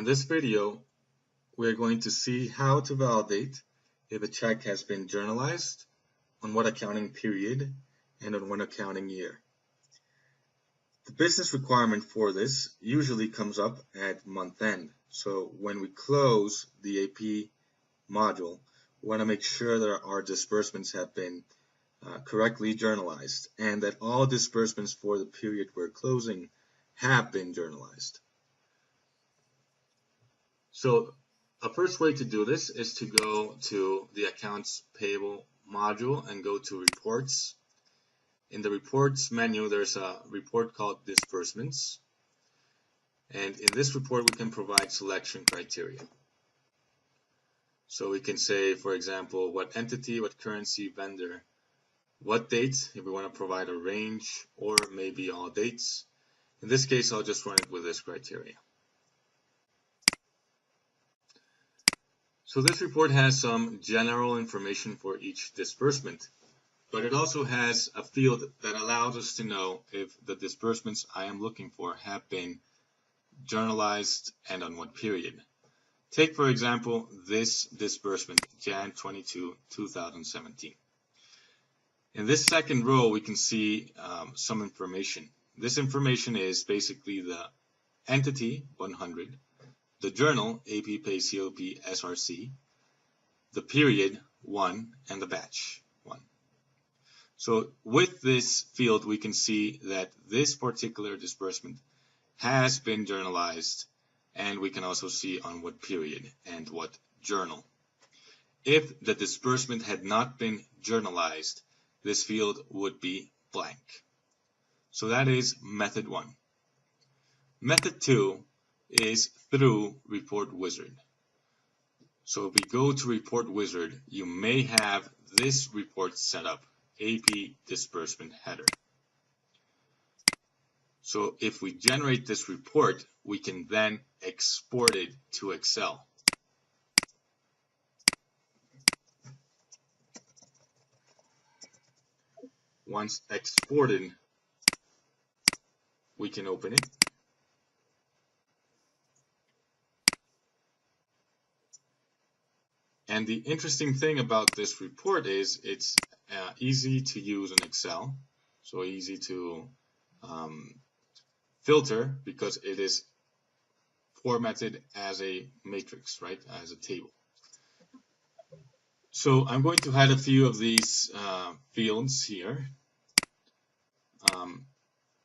this video, we're going to see how to validate if a check has been journalized, on what accounting period, and on what accounting year. The business requirement for this usually comes up at month end. So when we close the AP module, we want to make sure that our disbursements have been correctly journalized and that all disbursements for the period we're closing have been journalized. So a first way to do this is to go to the accounts payable module and go to reports. In the reports menu, there's a report called disbursements. And in this report, we can provide selection criteria. So we can say, for example, what entity, what currency, vendor, what date, if we want to provide a range, or maybe all dates. In this case, I'll just run it with this criteria. So this report has some general information for each disbursement, but it also has a field that allows us to know if the disbursements I am looking for have been journalized and on what period. Take, for example, this disbursement, Jan 22, 2017. In this second row, we can see some information. This information is basically the entity, 100, the journal, AP Pay COP SRC, the period, 1, and the batch, 1. So with this field, we can see that this particular disbursement has been journalized, and we can also see on what period and what journal. If the disbursement had not been journalized, this field would be blank. So that is method 1. Method 2 is through Report Wizard. So if we go to Report Wizard, you may have this report set up, AP Disbursement Header. So if we generate this report, we can then export it to Excel. Once exported, we can open it. And the interesting thing about this report is it's easy to use in Excel, so easy to filter because it is formatted as a matrix, right, as a table. So I'm going to add a few of these fields here.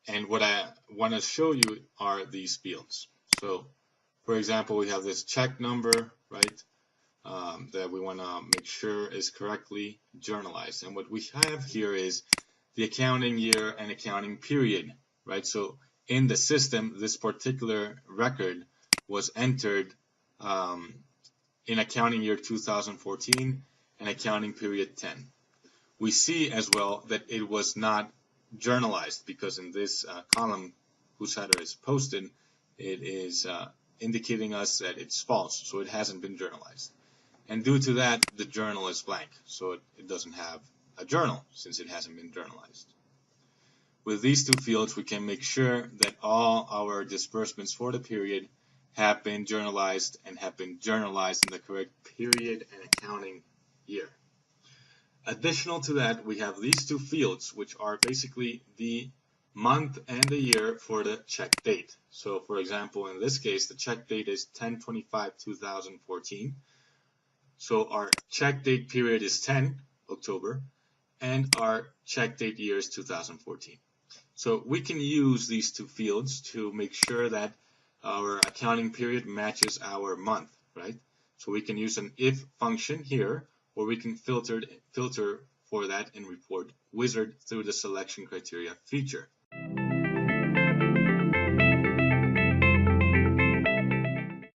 And what I want to show you are these fields. So, for example, we have this check number, right, that we want to make sure is correctly journalized. And what we have here is the accounting year and accounting period, right? So in the system, this particular record was entered in accounting year 2014 and accounting period 10. We see as well that it was not journalized because in this column whose header is posted, it is indicating us that it's false, so it hasn't been journalized. And due to that, the journal is blank, so it doesn't have a journal since it hasn't been journalized. With these two fields, we can make sure that all our disbursements for the period have been journalized and have been journalized in the correct period and accounting year. Additional to that, we have these two fields, which are basically the month and the year for the check date. So, for example, in this case, the check date is 10/25/2014. So our check date period is 10 October, and our check date year is 2014. So we can use these two fields to make sure that our accounting period matches our month, right? So we can use an if function here, or we can filter for that in Report Wizard through the selection criteria feature.